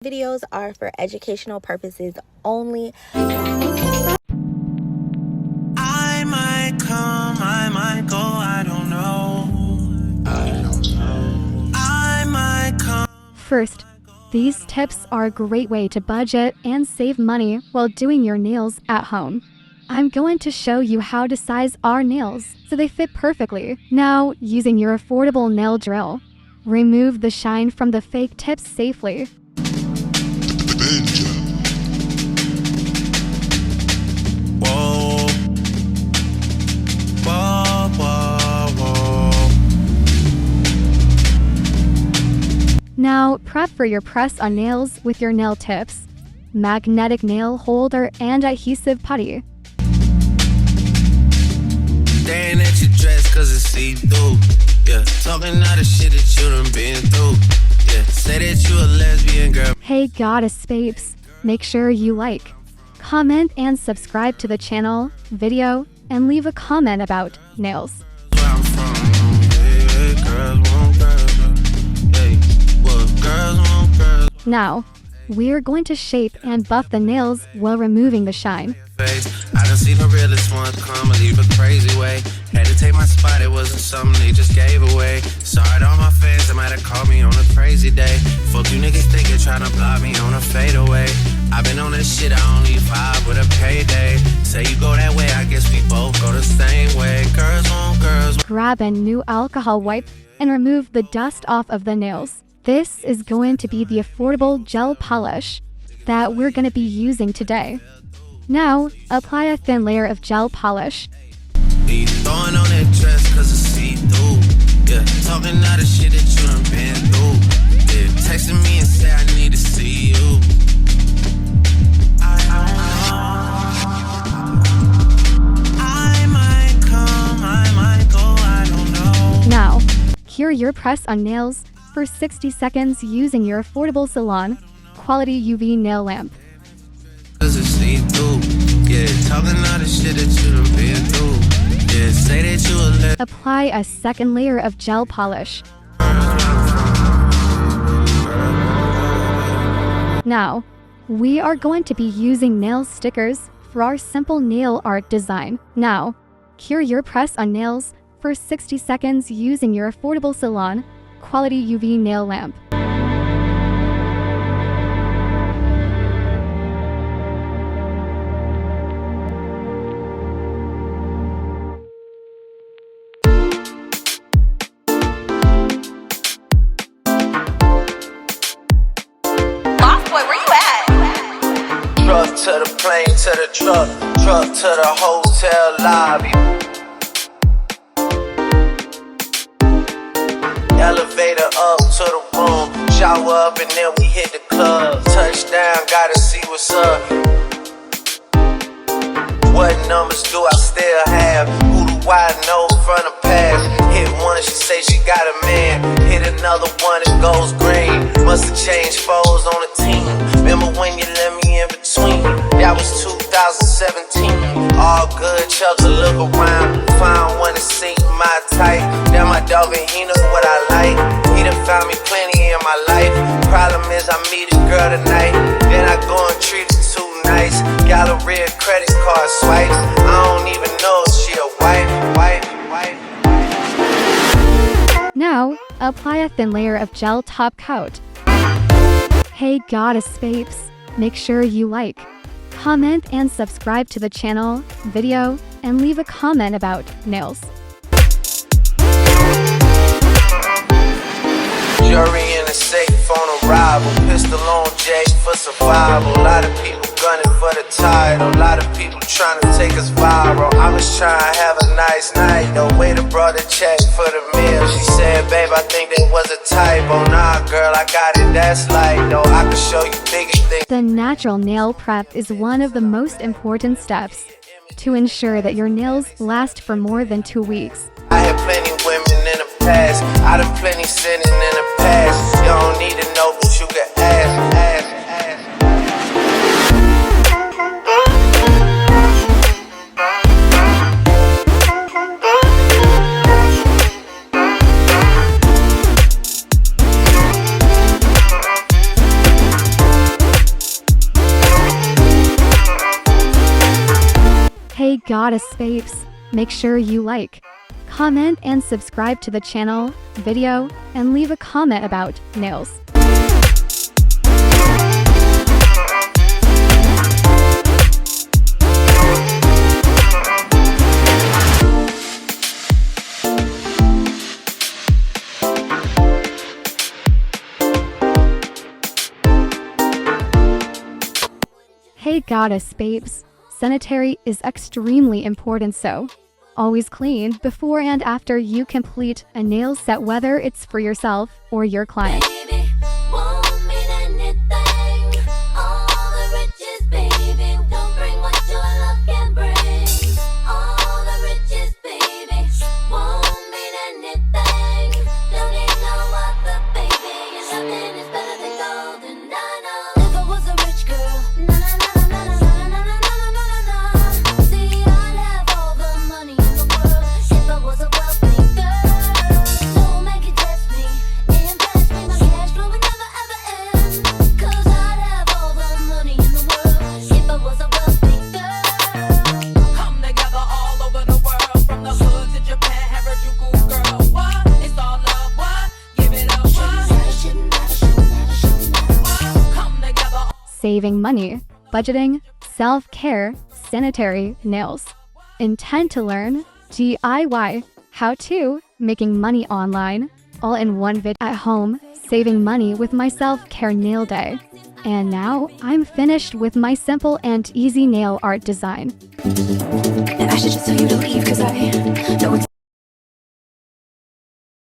Videos are for educational purposes only. I might come, I might go, I don't know. I might come. First, these tips are a great way to budget and save money while doing your nails at home. I'm going to show you how to size our nails so they fit perfectly. Now, using your affordable nail drill, remove the shine from the fake tips safely. Whoa. Whoa, whoa, whoa. Now, prep for your press-on nails with your nail tips, magnetic nail holder, and adhesive putty. Staring at your dress cause it's see-through. Yeah, talking all the shit that you done been through. Yeah, say that you a lesbian girl. Hey goddess babes, make sure you like, comment, and subscribe to the channel, video, and leave a comment about nails. Where I'm from, hey, girls want girls. Hey, well, girls want girls. Now, we're going to shape and buff the nails while removing the shine. I done seen the realest ones come and leave a crazy way. Had to take my spot, it wasn't something they just gave away. Sorry to all my fans that might have called me on a crazy day. Fuck you niggas thinking trying to block me on a fadeaway. I've been on this shit, I only vibe with a payday. Say you go that way, I guess we both go the same way. Girls want girls. Grab a new alcohol wipe and remove the dust off of the nails. This is going to be the affordable gel polish that we're going to be using today. Now, apply a thin layer of gel polish. You throwing on that dress cause it's see-through. Yeah, talking all the shit that you done been through. Yeah, texting me and say I need to see you. I might come, I might go, I don't know. Now, cure your press-on nails for 60 seconds using your affordable salon quality UV nail lamp. Cause it's see-through. Yeah, talking all the shit that you done been through. Yeah, say that you a Apply a second layer of gel polish. Now, we are going to be using nail stickers for our simple nail art design. Now, cure your press-on nails for 60 seconds using your affordable salon quality UV nail lamp. Truck to the plane, to the truck to the hotel lobby. Elevator up to the room, shower up and then we hit the club. Touchdown, gotta see what's up. What numbers do I still have? Who do I know from the past? Hit one, she say she got a man. Hit another one, it goes green. Must've changed foes on the team. Remember when you let me in between? That was 2017. All good, chuck a look around. Find one to sink my type. Now my dog and he know what I like. He done found me plenty in my life. Problem is I meet a girl tonight, then I go and treat her too nice. Galleria credit card swipes. I don't even know if she a wife. Now, apply a thin layer of gel top coat. Hey goddess babes, make sure you like, comment, and subscribe to the channel, video, and leave a comment about nails. Jury in a safe on arrival. Pistol on J for survival. A lot of people gunning for the title. A lot of people trying to take us viral. I was trying to have a nice night. The waiter brought a check for the meal. She said, babe, I think that was a typo. Nah, girl, I got it, that's light. No, I can show you bigger things. The natural nail prep is one of the most important steps to ensure that your nails last for more than 2 weeks. I had plenty women in the past. I done plenty sinning in the past. You don't need to know, but you can ask. Hey goddess babes, make sure you like, comment and subscribe to the channel, video, and leave a comment about nails. Hey goddess babes, sanitary is extremely important, so always clean before and after you complete a nail set, whether it's for yourself or your client. Saving money, budgeting, self-care, sanitary, nails. Intend to learn DIY, how-to, making money online, all in one video at home, saving money with my self-care nail day. And now I'm finished with my simple and easy nail art design. And I should just tell you to leave, cause I know it's